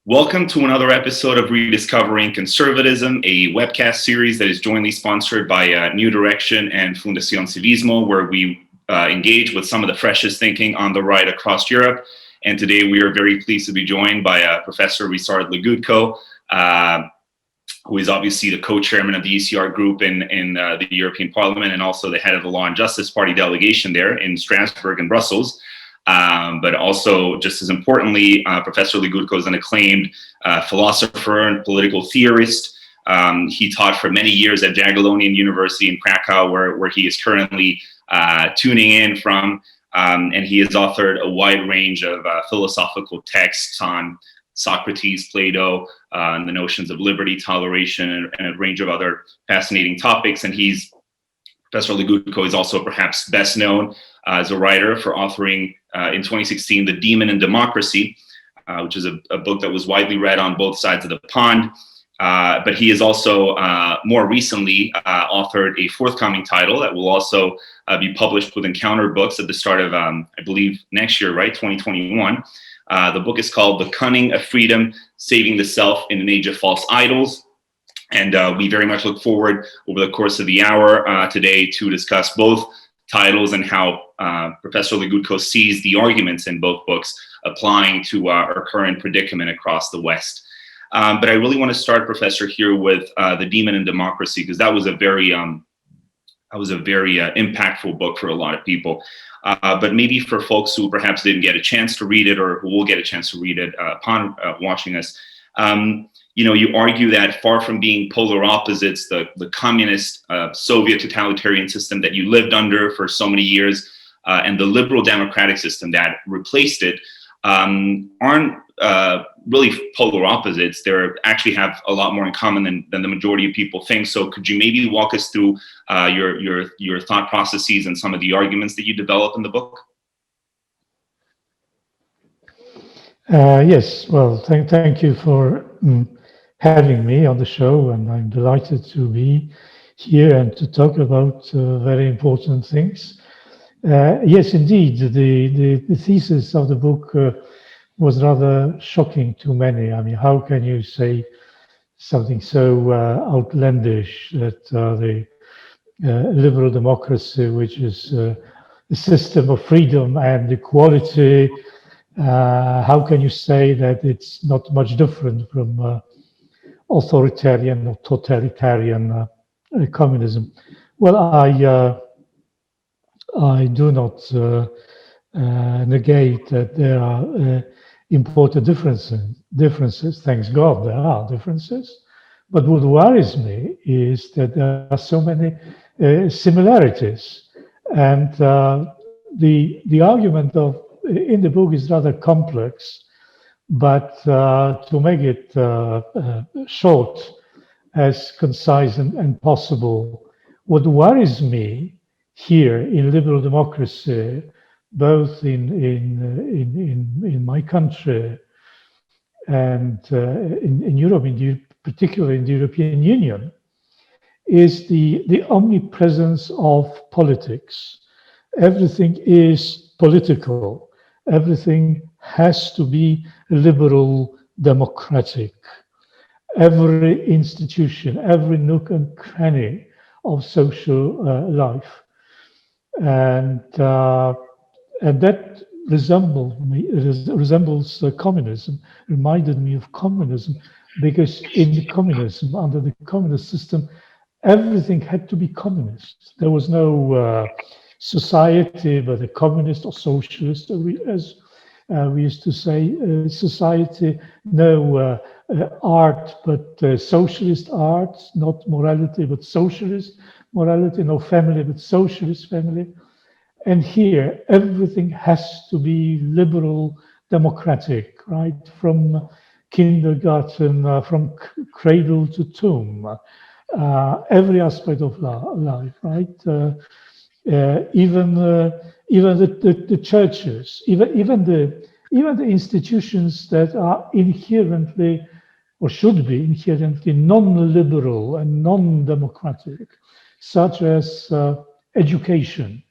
Welcome to another episode of Rediscovering Conservatism, a webcast series that is jointly sponsored by New Direction and Fundación Civismo, where we engage with some of the freshest thinking on the right across Europe. And today we are very pleased to be joined by Professor Ryszard Legutko, who is obviously the co-chairman of the ECR group in the European Parliament and also the head of the Law and Justice Party delegation there in Strasbourg and Brussels. But also, just as importantly, Professor Legutko is an acclaimed philosopher and political theorist. He taught for many years at Jagiellonian University in Krakow, where he is currently tuning in from. And he has authored a wide range of philosophical texts on Socrates, Plato, and the notions of liberty, toleration, and a range of other fascinating topics. And Professor Legutko is also perhaps best known as a writer for authoring in 2016 The Demon and Democracy, which is a book that was widely read on both sides of the pond. But he has also more recently authored a forthcoming title that will also be published with Encounter Books at the start of, I believe, next year, right, 2021. The book is called The Cunning of Freedom, Saving the Self in an Age of False Idols. And we very much look forward over the course of the hour today to discuss both titles and how Professor Legutko sees the arguments in both books applying to our current predicament across the West. But I really want to start, Professor, here with The Demon and Democracy, because that was a very impactful book for a lot of people. But maybe for folks who perhaps didn't get a chance to read it or who will get a chance to read it upon watching us, you argue that far from being polar opposites, the communist Soviet totalitarian system that you lived under for so many years and the liberal democratic system that replaced it aren't really polar opposites. They actually have a lot more in common than the majority of people think. So could you maybe walk us through your thought processes and some of the arguments that you develop in the book? Yes, well, thank you for having me on the show, and I'm delighted to be here and to talk about very important things. Yes, indeed, the thesis of the book was rather shocking to many. I mean, how can you say something so outlandish that the liberal democracy, which is a system of freedom and equality, how can you say that it's not much different from authoritarian or totalitarian communism? Well, I do not negate that there are important differences. Thanks God, there are differences. But what worries me is that there are so many similarities, and the argument in the book is rather complex. But to make it short, as concise and possible, what worries me here in liberal democracy, both in my country and in Europe, particularly in the European Union, is the omnipresence of politics. Everything is political. Everything has to be liberal democratic. Every institution, every nook and cranny of social life, and that resembles communism. Reminded me of communism, because in communism, under the communist system, everything had to be communist. There was no society but a communist or socialist, as we used to say, society, no art but socialist art, not morality but socialist morality, no family but socialist family. And here, everything has to be liberal democratic, right? From kindergarten, from cradle to tomb, every aspect of life, right? Even the churches, even the institutions that are inherently or should be inherently non-liberal and non-democratic, such as education,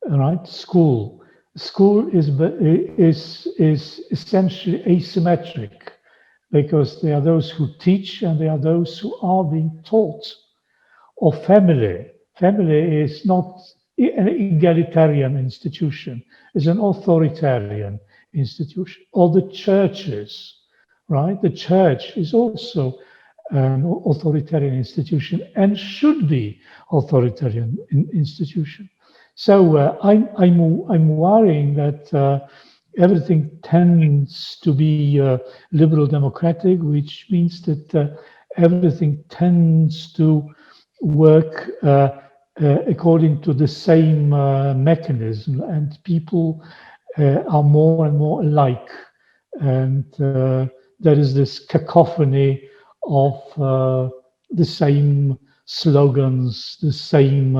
right? School, school is essentially asymmetric because there are those who teach and there are those who are being taught. Or family. Family is not an egalitarian institution, it's an authoritarian institution. Or the churches, right? The church is also an authoritarian institution and should be authoritarian institution. So I'm worrying that everything tends to be liberal democratic, which means that everything tends to work according to the same mechanism, and people are more and more alike. And there is this cacophony of the same slogans, the same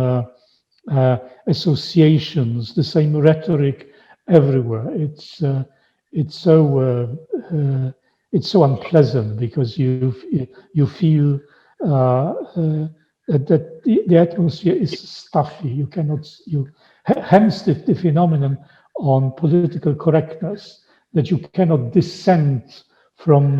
associations, the same rhetoric everywhere. It's so unpleasant because you feel that the atmosphere is stuffy. You cannot hence the phenomenon on political correctness, that you cannot dissent from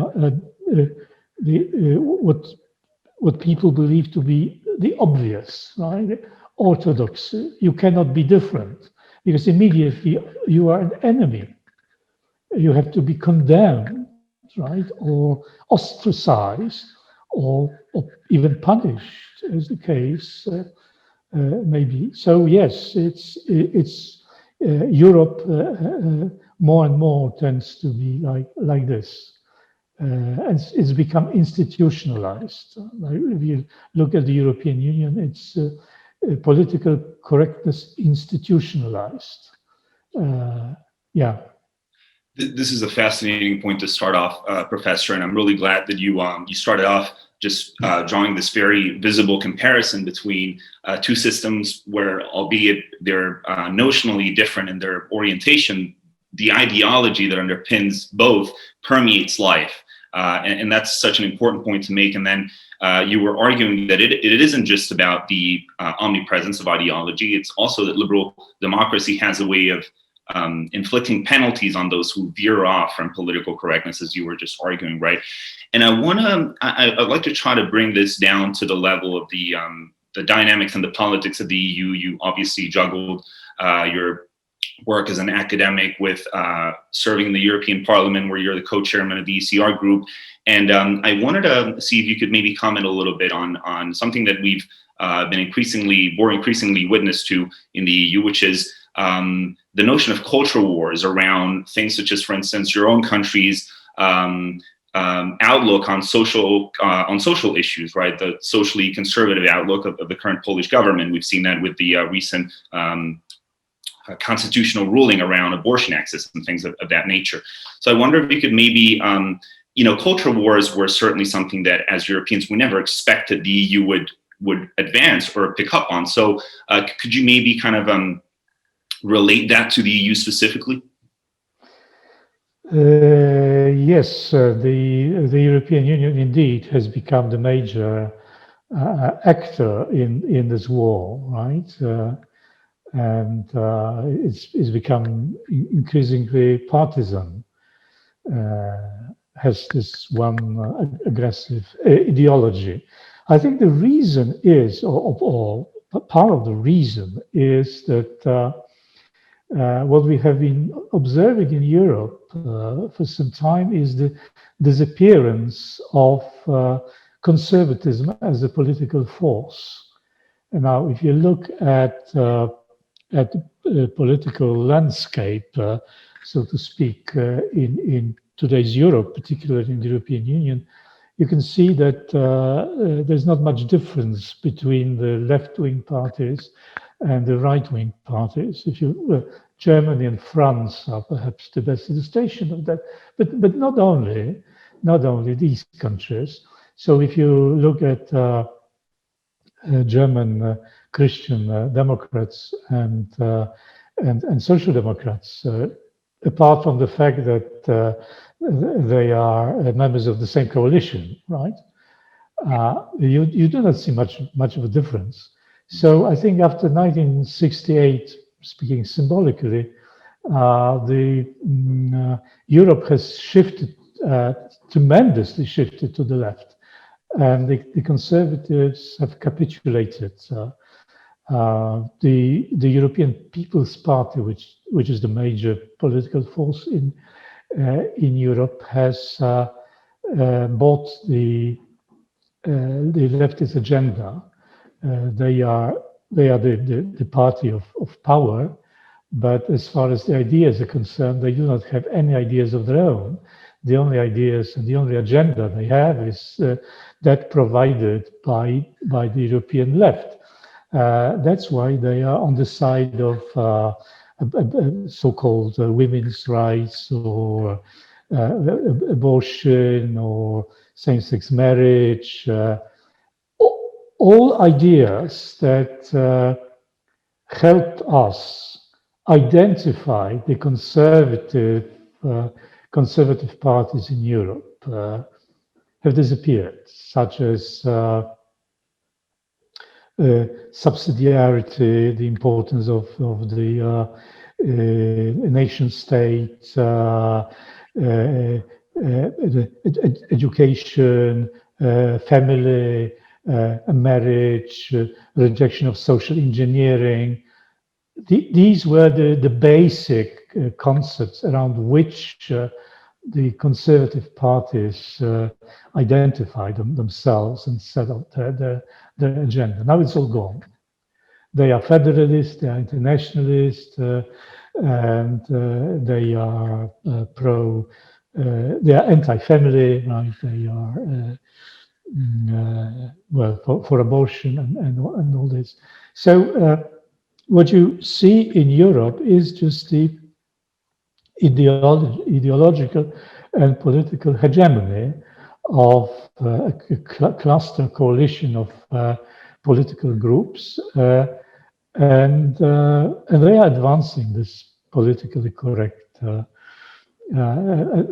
what people believe to be the obvious, right? Orthodoxy. You cannot be different because immediately you are an enemy. You have to be condemned, right, or ostracized, or even punished, as the case may be. So yes, it's Europe more and more tends to be like this. And it's become institutionalized. If you look at the European Union, it's political correctness institutionalized. Yeah. This is a fascinating point to start off, Professor, and I'm really glad that you started off just drawing this very visible comparison between two systems where, albeit they're notionally different in their orientation, the ideology that underpins both permeates life. And that's such an important point to make. And then you were arguing that it isn't just about the omnipresence of ideology, it's also that liberal democracy has a way of inflicting penalties on those who veer off from political correctness, as you were just arguing, right? And I'd like to try to bring this down to the level of the dynamics and the politics of the EU. You obviously juggled your work as an academic with serving in the European Parliament, where you're the co-chairman of the ECR group. And I wanted to see if you could maybe comment a little bit on something that we've been increasingly witness to in the EU, which is the notion of culture wars around things such as, for instance, your own country's outlook on social issues, right? The socially conservative outlook of the current Polish government. We've seen that with the recent constitutional ruling around abortion access and things of that nature. So I wonder if you could maybe, culture wars were certainly something that, as Europeans, we never expected the EU would advance or pick up on. So could you maybe kind of relate that to the EU specifically? Yes, the European Union indeed has become the major actor in this war, right? And it's become increasingly partisan, has this one aggressive ideology. I think the reason is, or part of the reason is that what we have been observing in Europe for some time is the disappearance of conservatism as a political force. And now, if you look at the political landscape, so to speak, in today's Europe, particularly in the European Union, you can see that there's not much difference between the left-wing parties and the right-wing parties. Germany and France are perhaps the best illustration of that, but not only these countries. So if you look at German Christian Democrats and Social Democrats, apart from the fact that they are members of the same coalition, right? You do not see much of a difference. So I think after 1968, speaking symbolically, Europe has shifted, tremendously shifted to the left, and the conservatives have capitulated. The European People's Party, which is the major political force in Europe, has bought the leftist agenda. They are the party of power, but as far as the ideas are concerned, they do not have any ideas of their own. The only ideas and the only agenda they have is that provided by the European left. That's why they are on the side of so-called women's rights or abortion or same-sex marriage. All ideas that helped us identify the conservative parties in Europe have disappeared, such as subsidiarity, the importance of the nation state, education, family, marriage, rejection of social engineering. These were the basic concepts around which the conservative parties identified themselves and set up their agenda. Now it's all gone. They are federalists, they are internationalists, and they are they are anti-family, right? They are well for abortion and all this. So what you see in Europe is just the ideological and political hegemony of a cluster coalition of political groups, and they are advancing this politically correct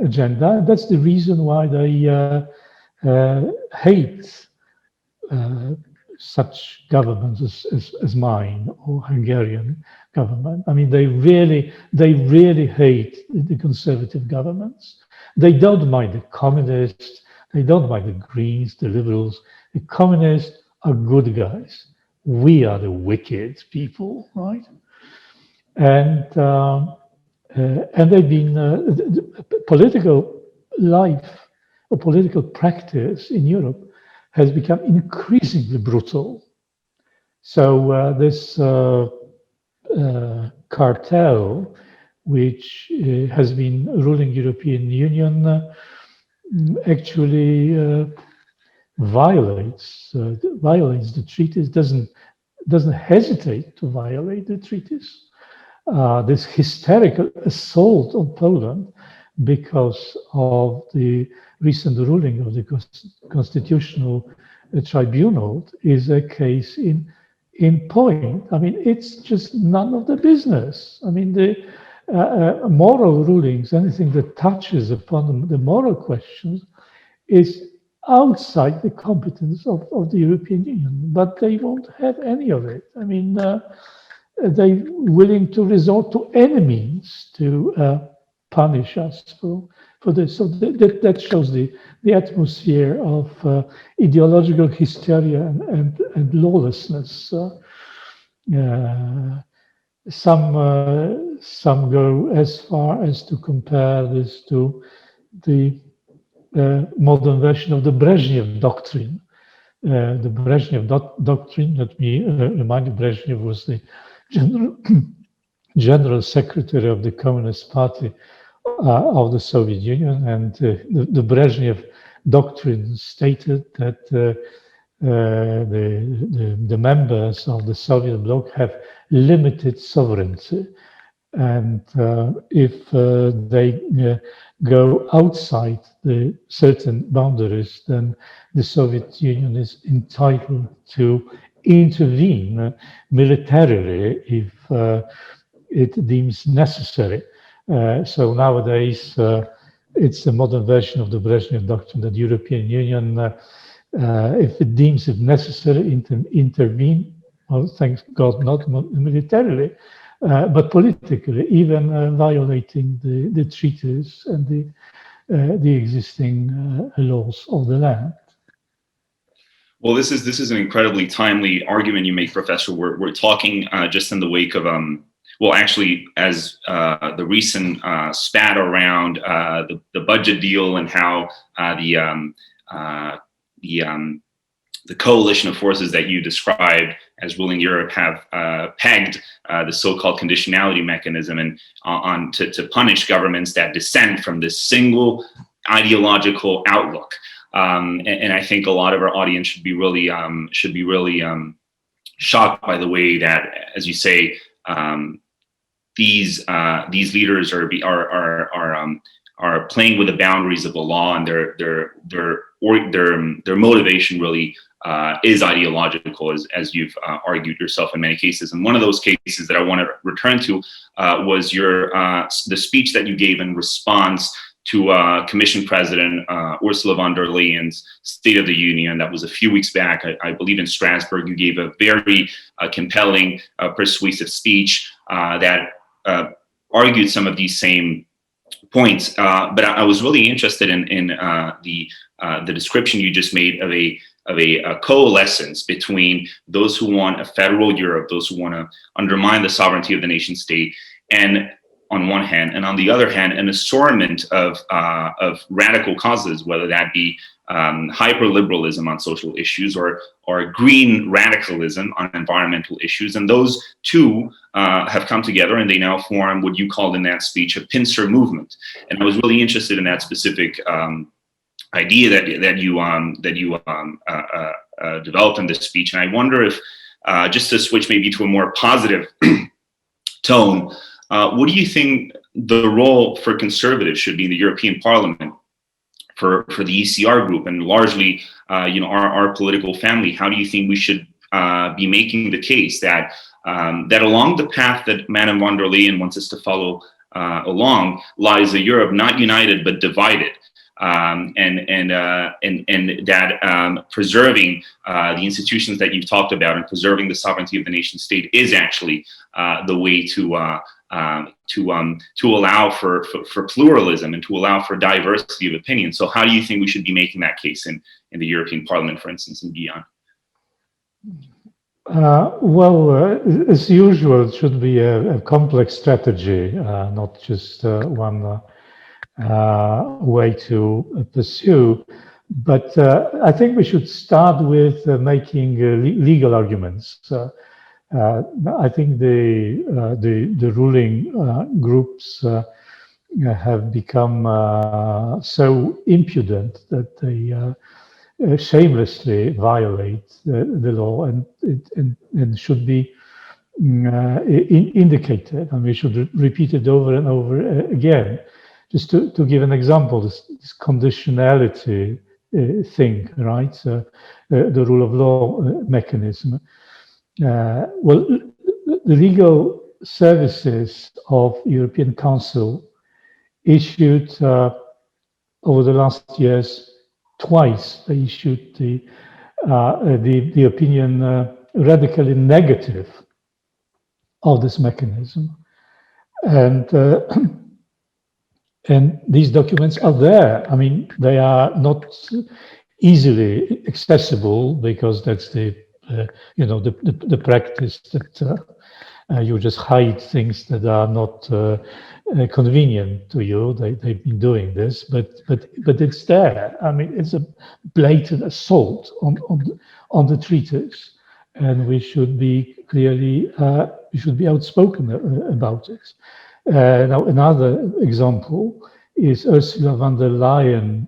agenda. That's the reason why they hate such governments as mine or Hungarian government. I mean, they really hate the conservative governments. They don't mind the communists. They don't mind the Greens, the Liberals. The communists are good guys. We are the wicked people, right? And they've been political life or political practice in Europe has become increasingly brutal. So this cartel, which has been ruling European Union, actually violates the treaties. Doesn't hesitate to violate the treaties. This hysterical assault on Poland because of the recent ruling of the Constitutional Tribunal is a case in point. I mean, it's just none of the business. I mean, the moral rulings, anything that touches upon the moral questions, is outside the competence of the European Union, but they won't have any of it. I mean, they're willing to resort to any means to punish us for this. So that shows the atmosphere of ideological hysteria and lawlessness. Some go as far as to compare this to the modern version of the Brezhnev doctrine. The Brezhnev doctrine, let me remind you, Brezhnev was the general secretary of the Communist Party of the Soviet Union, and the Brezhnev doctrine stated that the members of the Soviet bloc have limited sovereignty, and if they go outside the certain boundaries, then the Soviet Union is entitled to intervene militarily if it deems necessary. So nowadays, it's a modern version of the Brezhnev doctrine that the European Union, if it deems it necessary, intervene, well, thank God, not militarily, but politically, even violating the treaties and the existing laws of the land. Well, this is an incredibly timely argument you make, Professor. We're talking just in the wake of well, actually, as the recent spat around the budget deal and how the coalition of forces that you described as ruling Europe have pegged the so-called conditionality mechanism and to punish governments that dissent from this single ideological outlook. And I think a lot of our audience should be really shocked by the way that, as you say, these leaders are playing with the boundaries of the law, and their motivation really is ideological, as you've argued yourself in many cases. And one of those cases that I want to return to was the speech that you gave in response to Commission President Ursula von der Leyen's State of the Union. That was a few weeks back, I believe in Strasbourg. You gave a very compelling, persuasive speech that argued some of these same points. But I was really interested in the description you just made of a coalescence between those who want a federal Europe, those who want to undermine the sovereignty of the nation state, and on one hand, and on the other hand, an assortment of radical causes, whether that be hyper-liberalism on social issues or green radicalism on environmental issues. And those two have come together, and they now form what you called in that speech a pincer movement. And I was really interested in that specific idea that you developed in this speech. And I wonder if, just to switch maybe to a more positive tone, what do you think the role for conservatives should be in the European Parliament for the ECR group and largely, our political family? How do you think we should be making the case that along the path that Madame von der Leyen wants us to follow along lies a Europe not united but divided, and that preserving the institutions that you've talked about and preserving the sovereignty of the nation state is actually the way to allow for pluralism and to allow for diversity of opinion. So how do you think we should be making that case in the European Parliament, for instance, and beyond? As usual, it should be a complex strategy, not just one way to pursue. But I think we should start with making legal arguments. I think the ruling groups have become so impudent that they shamelessly violate the law, and should be indicated, and we should repeat it over and over again. Just to give an example, this conditionality thing, right? The rule of law mechanism. The legal services of European Council issued over the last years twice. They issued the opinion radically negative of this mechanism, and these documents are there. I mean, they are not easily accessible because that's the practice that you just hide things that are not convenient to you. They've been doing this, but it's there. I mean, it's a blatant assault on the treaties, and we should be outspoken about it. Now, another example is Ursula von der Leyen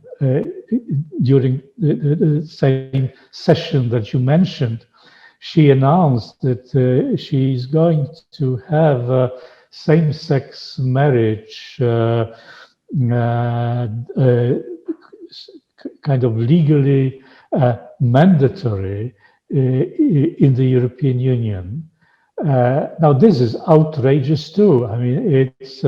during the same session that you mentioned. She announced that she is going to have same-sex marriage kind of legally mandatory in the European Union. Now, this is outrageous too. I mean, it's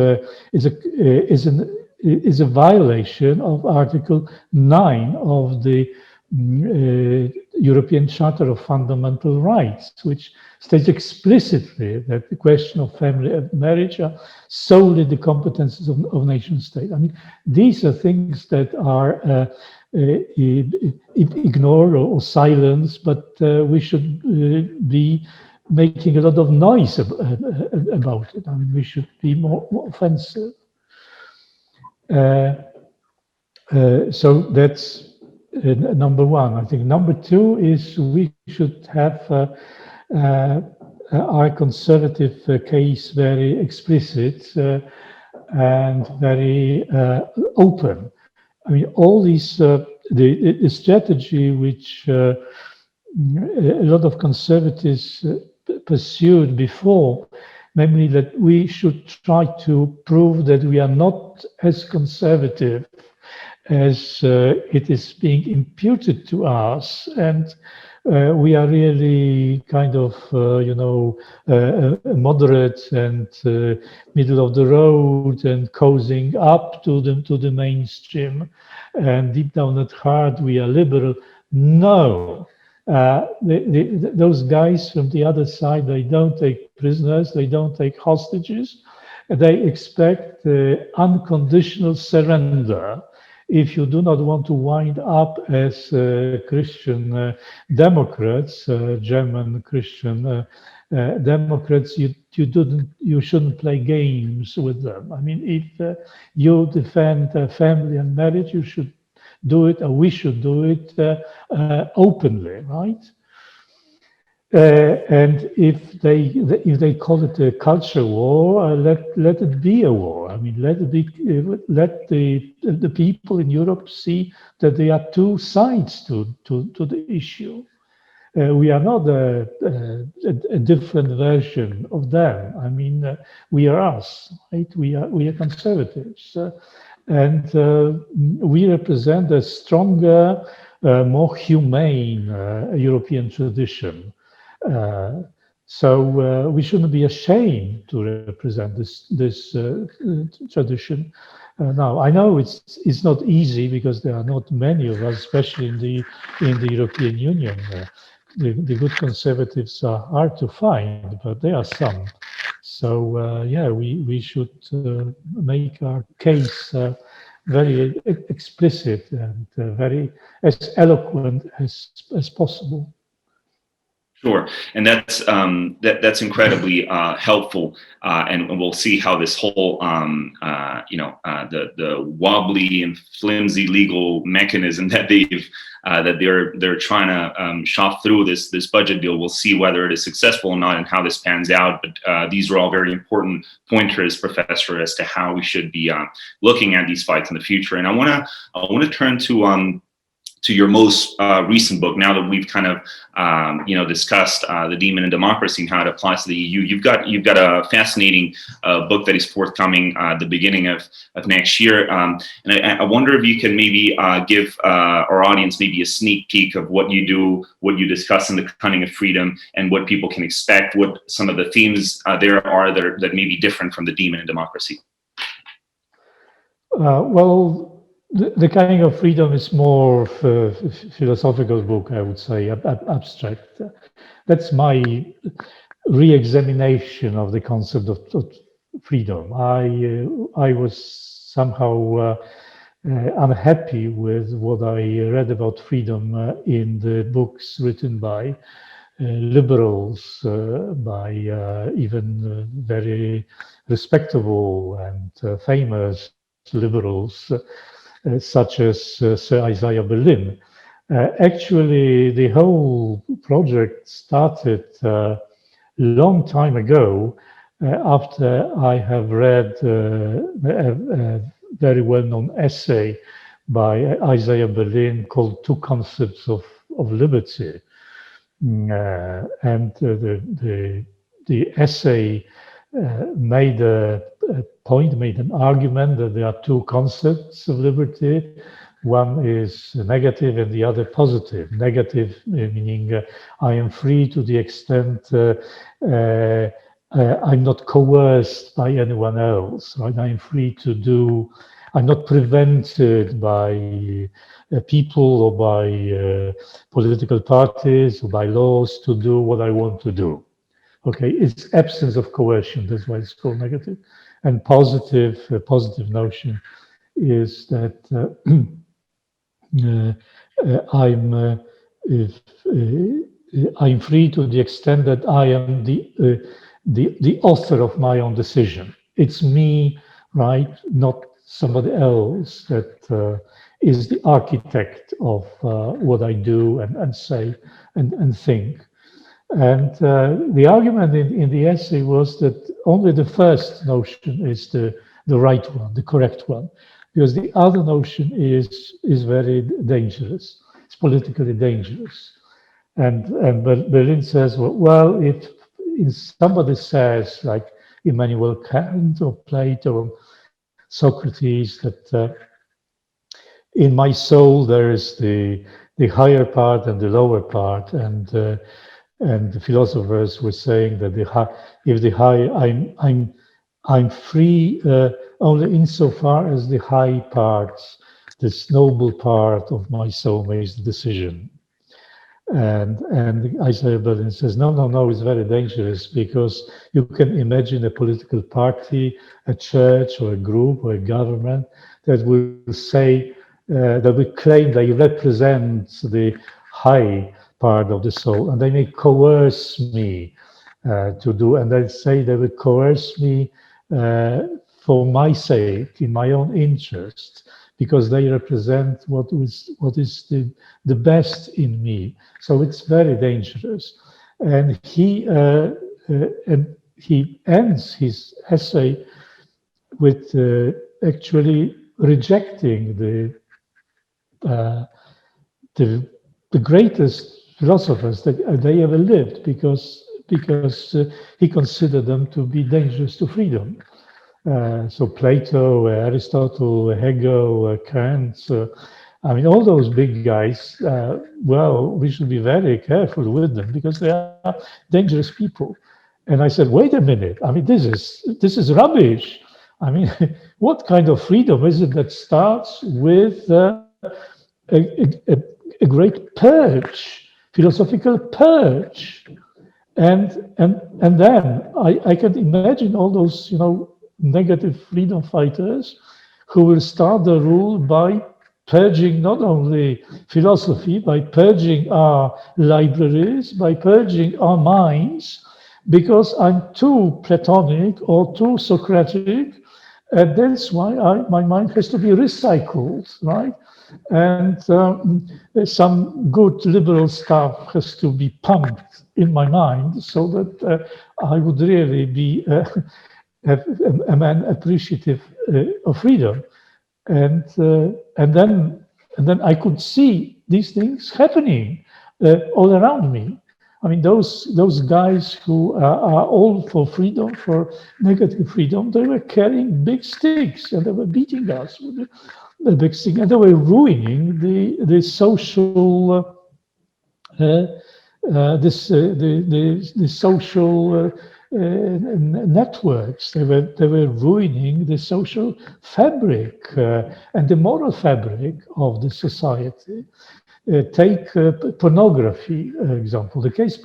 a violation of Article 9 of the European Charter of Fundamental Rights, which states explicitly that the question of family and marriage are solely the competences of nation state. I mean, these are things that are ignored or silenced, but we should be making a lot of noise about it. I mean, we should be more offensive. So that's number one. I think number two is we should have our conservative case very explicit and very open. I mean, all these, the strategy which a lot of conservatives pursued before, namely that we should try to prove that we are not as conservative as it is being imputed to us, and we are really kind of, moderate and middle of the road and cozying up to the mainstream, and deep down at heart we are liberal. No, those guys from the other side, they don't take prisoners, they don't take hostages, they expect unconditional surrender. If you do not want to wind up as Christian Democrats, German Christian Democrats, you shouldn't play games with them. I mean, if you defend family and marriage, you should do it, or we should do it openly, right? And if they call it a culture war, let it be a war. I mean, let the people in Europe see that there are two sides to the issue. We are not a different version of them. I mean, we are us, right? We are conservatives, and we represent a stronger, more humane European tradition. So we shouldn't be ashamed to represent this tradition. Now, I know it's not easy because there are not many of us, especially in the European Union. The good conservatives are hard to find, but there are some. So yeah, we should make our case very explicit and very as eloquent as possible. Sure, and that's incredibly helpful, and we'll see how this whole the wobbly and flimsy legal mechanism that they're trying to shop through this budget deal. We'll see whether it is successful or not, and how this pans out. But these are all very important pointers, Professor, as to how we should be looking at these fights in the future. And I want to turn to your most recent book. Now that we've kind of discussed the demon in democracy and how it applies to the EU, you've got a fascinating book that is forthcoming at the beginning of next year. And I wonder if you can maybe give our audience maybe a sneak peek of what you do, what you discuss in The Cunning of Freedom, and what people can expect, what some of the themes there are that may be different from the demon in democracy. Well, The Cunning of Freedom is more of a philosophical book, I would say, abstract. That's my re-examination of the concept of freedom. I was somehow unhappy with what I read about freedom in the books written by liberals, by even very respectable and famous liberals, such as Sir Isaiah Berlin. Actually, the whole project started a long time ago after I have read a very well-known essay by Isaiah Berlin called Two Concepts of Liberty. And the essay made a point, made an argument that there are two concepts of liberty. One is negative and the other positive. Negative meaning I am free to the extent I'm not coerced by anyone else, right? I am free to do I'm not prevented by people or by political parties or by laws to do what I want to do. Okay, it's absence of coercion. That's why it's called negative. And positive notion is that if, I'm free to the extent that I am the author of my own decision. It's me, right? Not somebody else that is the architect of what I do and say and think. And the argument in the essay was that only the first notion is the right one, the correct one, because the other notion is very dangerous. It's politically dangerous. And Berlin says, well, if somebody says, like Immanuel Kant or Plato or Socrates, that in my soul there is the higher part and the lower part, and the philosophers were saying that if the high, I'm free only insofar as the high parts, this noble part of my soul makes the decision. And Isaiah Berlin says, no, it's very dangerous, because you can imagine a political party, a church or a group or a government that will say, that will claim they represent the high part of the soul, and they may coerce me to do, and they say they will coerce me for my sake, in my own interest, because they represent what is the best in me. So it's very dangerous. And he ends his essay with actually rejecting the greatest philosophers that they ever lived, because he considered them to be dangerous to freedom. So Plato, Aristotle, Hegel, Kant, I mean, all those big guys, well, we should be very careful with them, because they are dangerous people. And I said, wait a minute, I mean, this is rubbish. I mean, what kind of freedom is it that starts with a great purge, philosophical purge? And then I can imagine all those, negative freedom fighters who will start the rule by purging not only philosophy, by purging our libraries, by purging our minds, because I'm too Platonic or too Socratic, and that's why my mind has to be recycled, right? And some good liberal stuff has to be pumped in my mind, so that I would really be a man appreciative of freedom, and then I could see these things happening all around me. I mean, those guys who are all for freedom, for negative freedom, they were carrying big sticks and they were beating us with the big stick, and they were ruining the social the social networks. They were ruining the social fabric and the moral fabric of the society. Take pornography, example. The case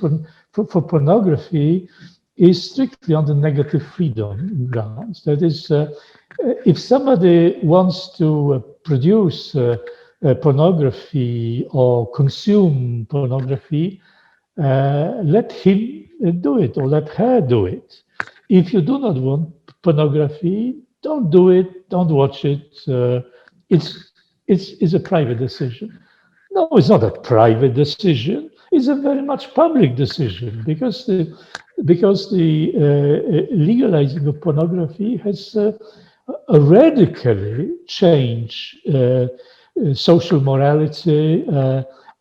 for pornography is strictly on the negative freedom grounds. That is, if somebody wants to produce pornography or consume pornography, let him do it or let her do it. If you do not want pornography, don't do it, don't watch it. It's a private decision. No, it's not a private decision. It's a very much public decision, because the legalizing of pornography has radically changed social morality,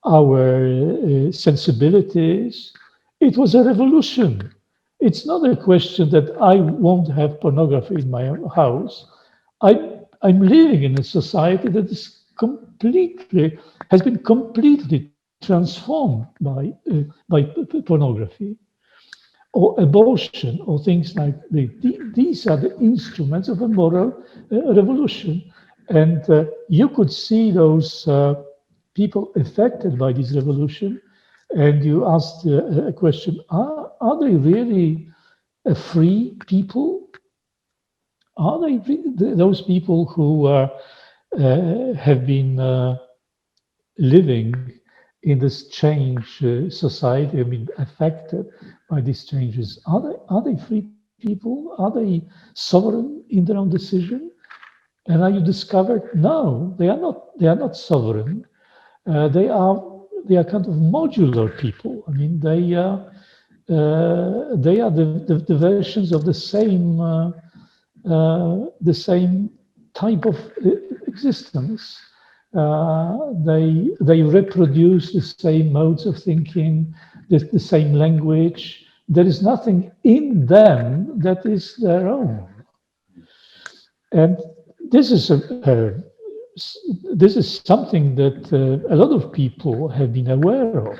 our sensibilities. It was a revolution. It's not a question that I won't have pornography in my own house. I'm living in a society that has been completely transformed by pornography or abortion or things like these are the instruments of a moral revolution. And you could see those people affected by this revolution, and you asked a question: Are they really a free people? Are they those people who have been living in this change society? I mean, affected by these changes. Are they free people? Are they sovereign in their own decision? And now you discovered no, they are not. They are not sovereign. They are kind of modular people. I mean, they are the versions of the same type of existence. They reproduce the same modes of thinking, the same language. There is nothing in them that is their own, and this is this is something that a lot of people have been aware of.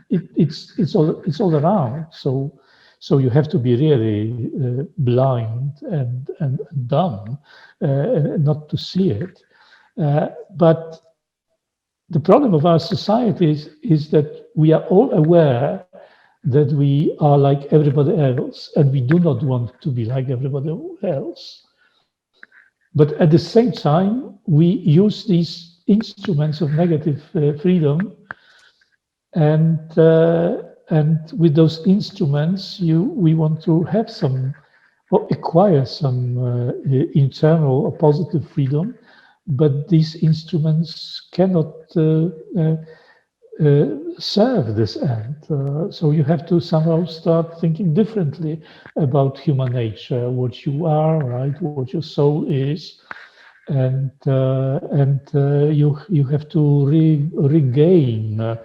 It's all around. So you have to be really blind and dumb not to see it. But the problem of our society is that we are all aware that we are like everybody else, and we do not want to be like everybody else. But at the same time, we use these instruments of negative freedom, and with those instruments, we want to have some or acquire some internal or positive freedom, but these instruments cannot serve this end. So you have to somehow start thinking differently about human nature, what you are, right, what your soul is, and you have to regain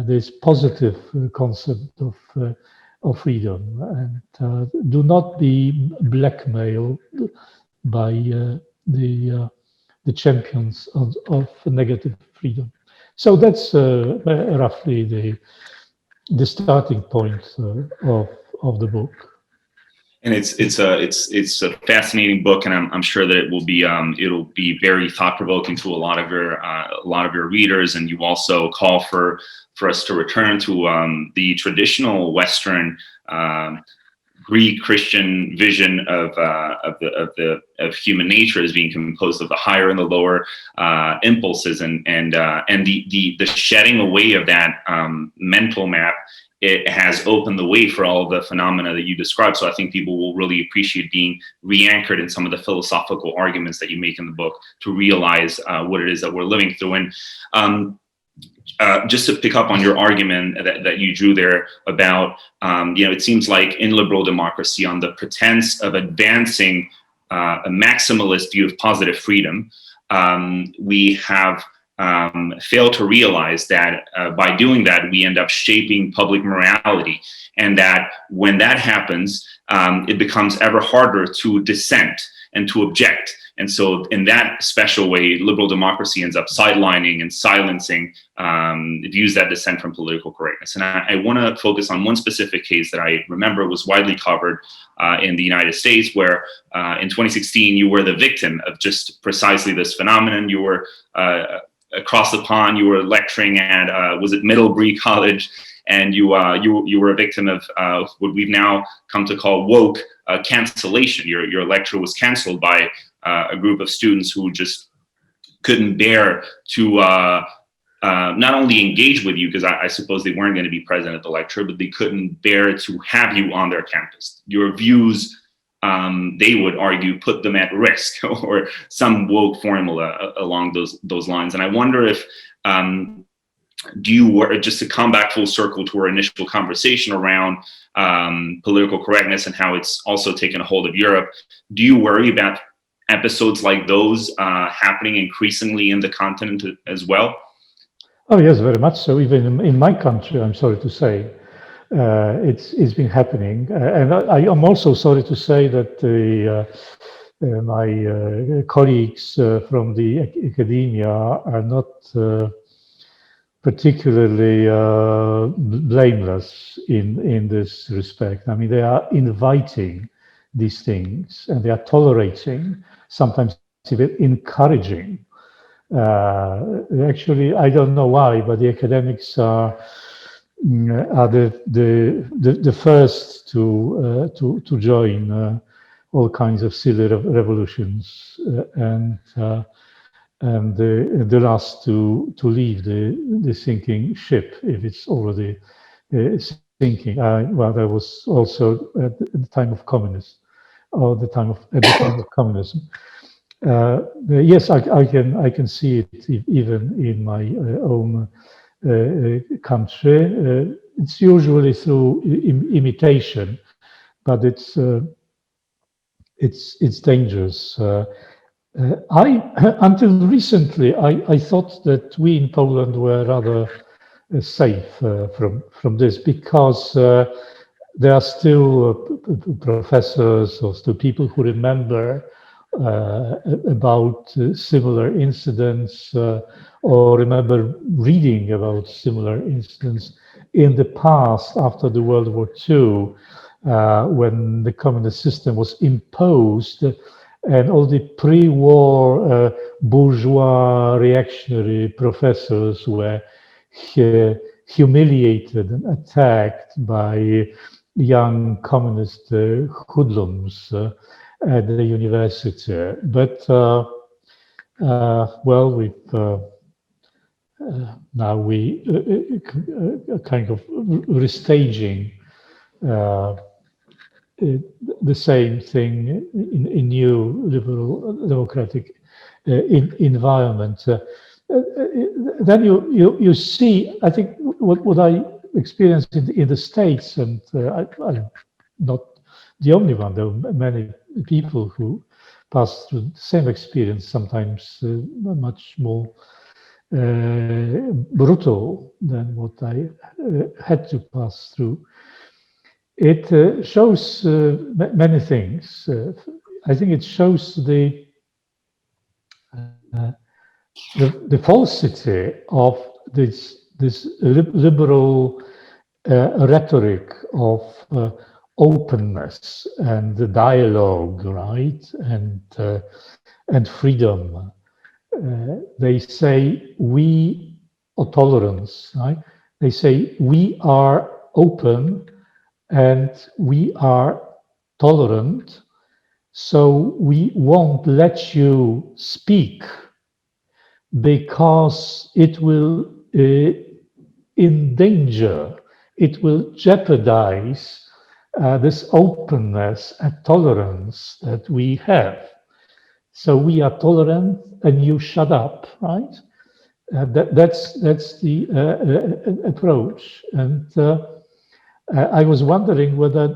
this positive concept of freedom, and do not be blackmailed by the champions of negative freedom. So that's roughly the starting point of the book. And it's a fascinating book, and I'm sure that it'll be very thought provoking to a lot of your readers. And you also call for us to return to the traditional Western Greek Christian vision of human nature as being composed of the higher and the lower impulses, and the shedding away of that mental map. It has opened the way for all of the phenomena that you described. So I think people will really appreciate being re-anchored in some of the philosophical arguments that you make in the book to realize what it is that we're living through. And just to pick up on your argument that you drew there about, it seems like in liberal democracy, on the pretense of advancing a maximalist view of positive freedom, we have fail to realize that by doing that, we end up shaping public morality. And that when that happens, it becomes ever harder to dissent and to object. And so in that special way, liberal democracy ends up sidelining and silencing views that dissent from political correctness. And I want to focus on one specific case that I remember was widely covered in the United States, where in 2016, you were the victim of just precisely this phenomenon. You were across the pond, you were lecturing at, was it Middlebury College? And you were a victim of what we've now come to call woke cancellation. Your lecture was canceled by a group of students who just couldn't bear to not only engage with you, because I suppose they weren't going to be present at the lecture, but they couldn't bear to have you on their campus. Your views, they would argue, put them at risk, or some woke formula along those lines. And I wonder if, just to come back full circle to our initial conversation around political correctness and how it's also taken a hold of Europe, do you worry about episodes like those happening increasingly in the continent as well? Oh yes, very much so. Even in my country, I'm sorry to say, it's been happening, and I'm also sorry to say that my colleagues from the academia are not particularly blameless in this respect. I mean, they are inviting these things, and they are tolerating, sometimes even encouraging. Actually, I don't know why, but the academics are the first to join all kinds of silly revolutions and the last to leave the sinking ship if it's already sinking. Well, that was also at the time of communism, or at the time of communism. Yes, I can see it even in my own country. It's usually through imitation, but it's dangerous. Until recently, I thought that we in Poland were rather safe from this because there are still professors or still people who remember about similar incidents or remember reading about similar incidents in the past after the World War II, when the communist system was imposed and all the pre-war bourgeois reactionary professors were humiliated and attacked by young communist hoodlums at the university. But well, now we kind of restaging the same thing in new liberal democratic environment. Then you see, I think what I experienced in the States, and I'm not the only one. There are many people who pass through the same experience, sometimes much more brutal than what I had to pass through. It shows many things. I think it shows the falsity of this liberal rhetoric of openness and the dialogue, right, and freedom. They say or tolerance, right? They say we are open and we are tolerant, so we won't let you speak because it will endanger, it will jeopardize this openness and tolerance that we have. So we are tolerant and you shut up, right? That's the approach. And I was wondering whether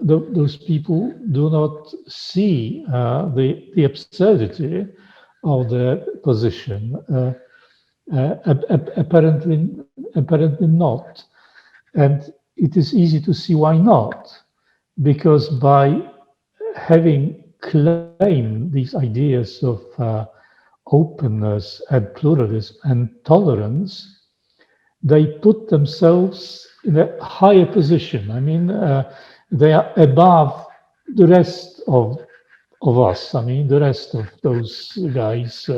those people do not see the absurdity of the position. Apparently not. And it is easy to see why not. Because by having claimed these ideas of openness and pluralism and tolerance, they put themselves in a higher position. I mean, they are above the rest of us. I mean, the rest of those guys.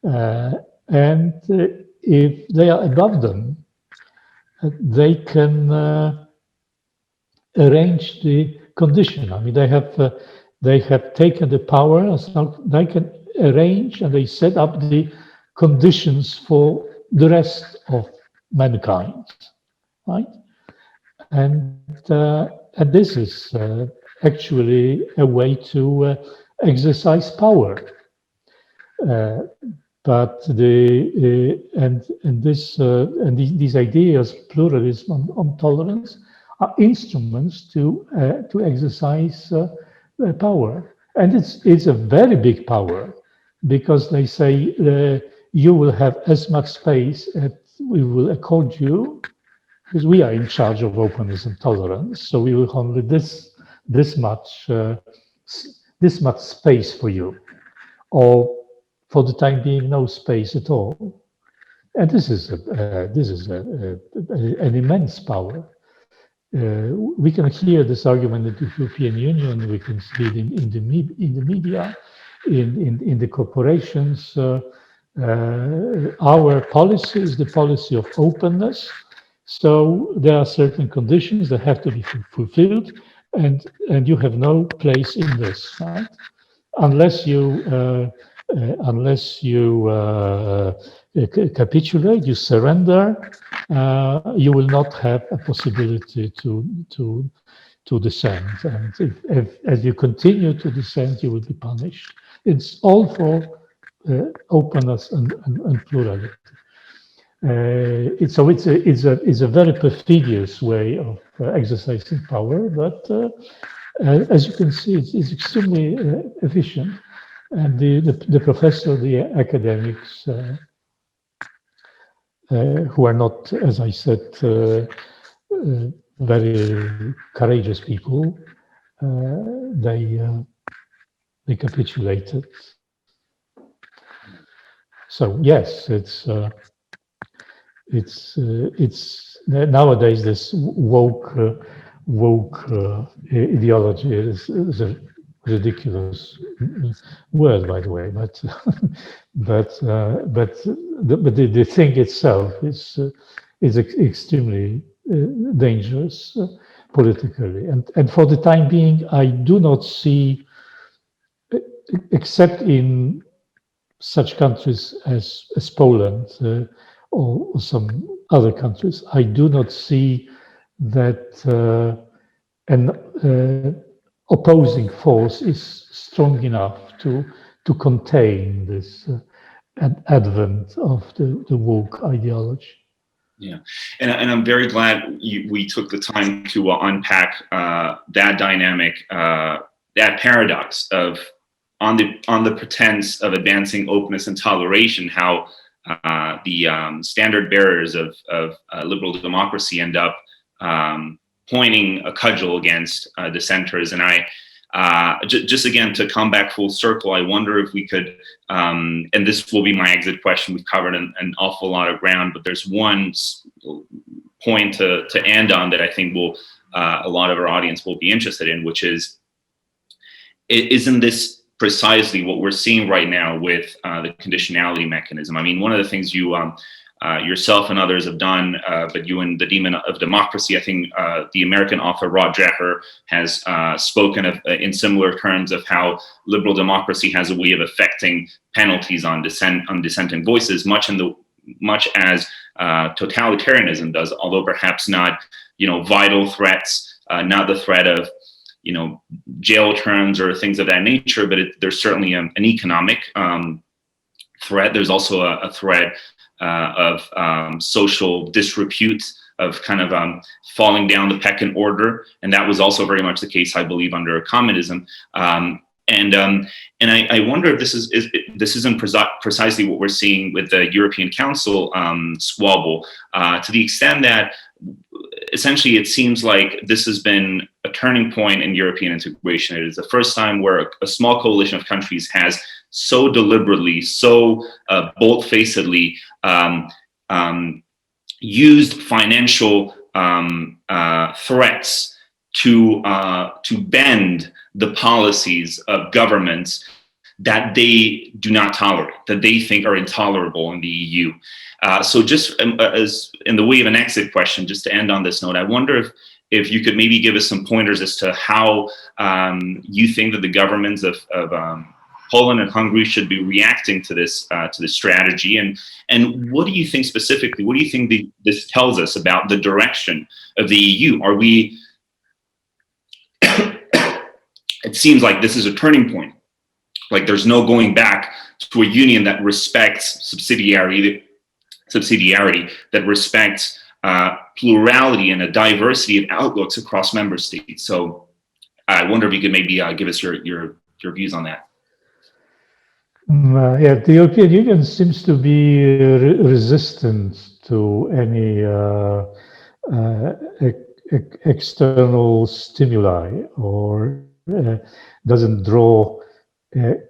And if they are above them, they can arrange the condition. I mean, they have taken the power, so they can arrange and they set up the conditions for the rest of mankind, right? And this is actually a way to exercise power. But these ideas, pluralism and tolerance, are instruments to exercise power, and it's a very big power, because they say you will have as much space as we will accord you, because we are in charge of openness and tolerance. So we will hold this much space for you, or for the time being, no space at all. And this is an immense power. We can hear this argument in the European Union. We can see it in the media. in the corporations. Our policy is the policy of openness. So there are certain conditions that have to be fulfilled, and you have no place in this, right? Unless you capitulate, you surrender, you will not have a possibility to descend. And if as you continue to descend, you will be punished. It's all for openness and plurality. So it's a very perfidious way of exercising power, but as you can see, it's extremely efficient. And the professor, the academics, who are not, as I said, very courageous people, they capitulated. So yes, it's nowadays this woke ideology is a ridiculous word, by the way, but the thing itself is extremely dangerous politically, and for the time being, I do not see, except in such countries as Poland or some other countries, I do not see that an opposing force is strong enough to contain this advent of the woke ideology. Yeah, and I'm very glad we took the time to unpack that dynamic, that paradox of on the pretense of advancing openness and toleration, how the standard bearers of liberal democracy end up pointing a cudgel against dissenters. And I just again, to come back full circle, I wonder if we could, and this will be my exit question. We've covered an awful lot of ground, but there's one point to end on that I think will a lot of our audience will be interested in, which is, isn't this precisely what we're seeing right now with the conditionality mechanism? I mean, one of the things you yourself and others have done, but you in The Demon of Democracy, I think the American author Rod Dreher has spoken of in similar terms of how liberal democracy has a way of affecting penalties on dissenting voices, much as totalitarianism does, although perhaps not, vital threats, not the threat of, jail terms or things of that nature, but there's certainly an economic threat. There's also a threat of social disrepute, of kind of falling down the pecking order, and that was also very much the case, I believe, under communism. And I wonder if this isn't precisely what we're seeing with the European Council squabble, to the extent that essentially it seems like this has been a turning point in European integration. It is the first time where a small coalition of countries has so deliberately, so bold-facedly used financial threats to bend the policies of governments that they do not tolerate, that they think are intolerable in the EU. So just as in the way of an exit question, just to end on this note, I wonder if you could maybe give us some pointers as to how you think that the governments of Poland and Hungary should be reacting to this strategy, and what do you think specifically? What do you think this tells us about the direction of the EU? Are we? It seems like this is a turning point. Like there's no going back to a union that respects subsidiarity, that respects plurality and a diversity of outlooks across member states. So I wonder if you could maybe give us your views on that. Yeah, the European Union seems to be resistant to any external stimuli, or doesn't draw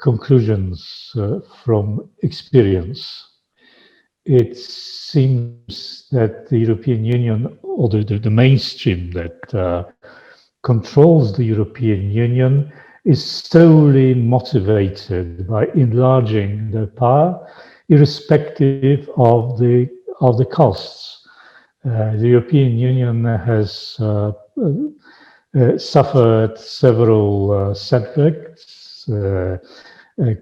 conclusions from experience. It seems that the European Union, or the mainstream that controls the European Union, is solely motivated by enlarging their power, irrespective of the costs. The European Union has suffered several setbacks,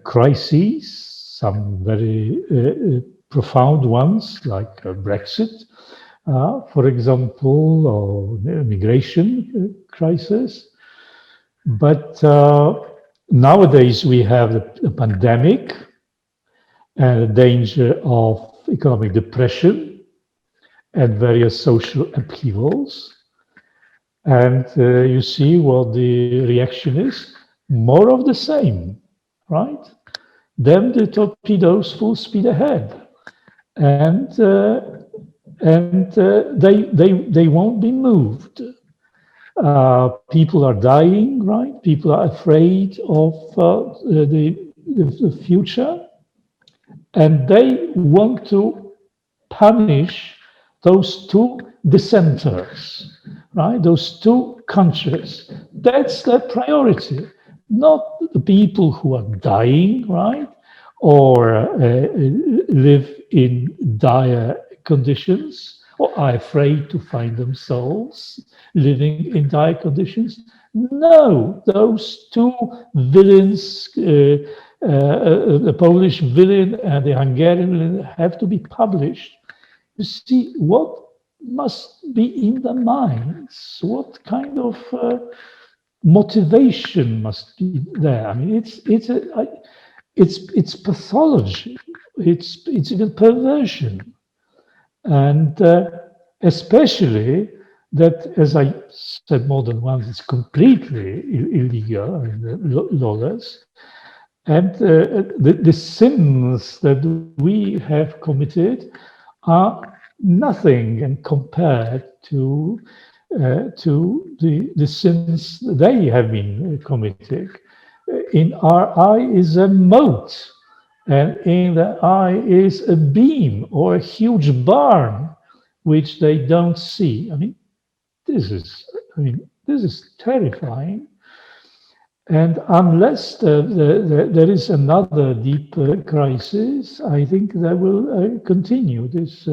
crises, some very profound ones like Brexit, for example, or migration crisis. But nowadays we have the pandemic and the danger of economic depression and various social upheavals. And you see what the reaction is, more of the same, right? Then the torpedoes full speed ahead. And they won't be moved. People are dying, right? People are afraid of the future, and they want to punish those two dissenters, right? Those two countries. That's their priority, not the people who are dying, right? Or live in dire conditions or are afraid to find themselves living in dire conditions. No, those two villains, the Polish villain and the Hungarian villain, have to be published. You see what must be in the minds, what kind of motivation must be there. I mean, it's pathology. It's even perversion. And especially that, as I said more than once, it's completely illegal and lawless. And the sins that we have committed are nothing and compared to the sins they have been committing. In our eye is a mote, and in their eye is a beam or a huge barn, which they don't see. I mean, this is terrifying. And unless there is another deep crisis, I think they will continue this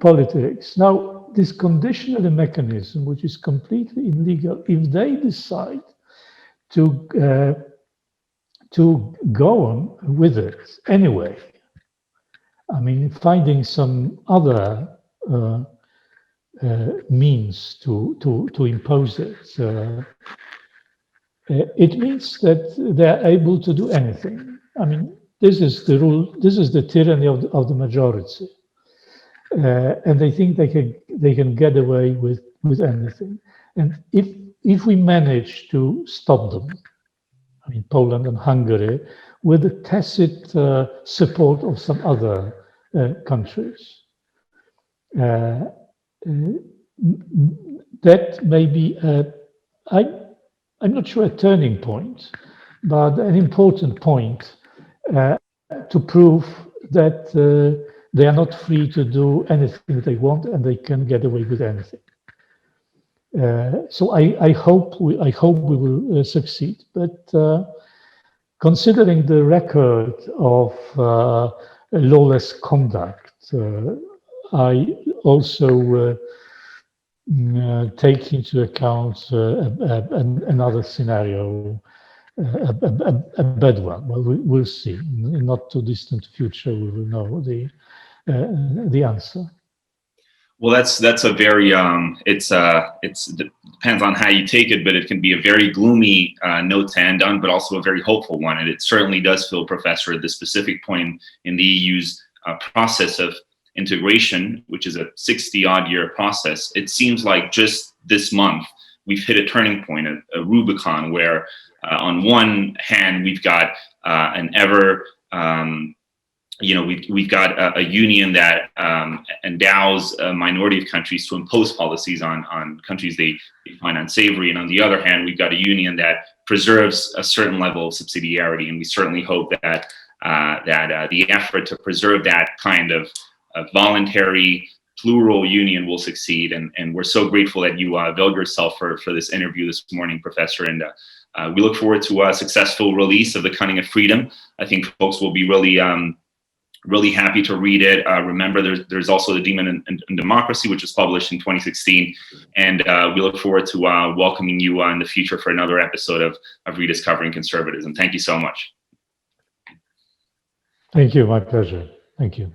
politics. Now, this conditional mechanism, which is completely illegal, if they decide to go on with it anyway, I mean, finding some other means to impose it. It means that they're able to do anything. I mean, this is the rule. This is the tyranny of the majority, and they think they can get away with anything. And if we manage to stop them, I mean, Poland and Hungary, with the tacit support of some other countries, that may be I'm not sure a turning point, but an important point to prove that they are not free to do anything they want and they can get away with anything. So I hope we will succeed. But considering the record of lawless conduct, I also take into account another scenario, a bad one. Well, we'll see. In not too distant future, we will know the answer. Well, that's a very it depends on how you take it, but it can be a very gloomy note to end on, but also a very hopeful one. And it certainly does feel, Professor, at the specific point in the EU's process of integration, which is a 60-odd year process. It seems like just this month we've hit a turning point, a Rubicon, where on one hand we've got an ever we've got a union that endows a minority of countries to impose policies on countries they find unsavory, and on the other hand, we've got a union that preserves a certain level of subsidiarity. And we certainly hope that the effort to preserve that kind of voluntary plural union will succeed. And we're so grateful that you availed yourself for this interview this morning, Professor. And We look forward to a successful release of The Cunning of Freedom. I think folks will be really happy to read it. Remember, there's also The Demon and Democracy, which was published in 2016. And we look forward to welcoming you in the future for another episode of Rediscovering Conservatism. Thank you so much. Thank you. My pleasure. Thank you.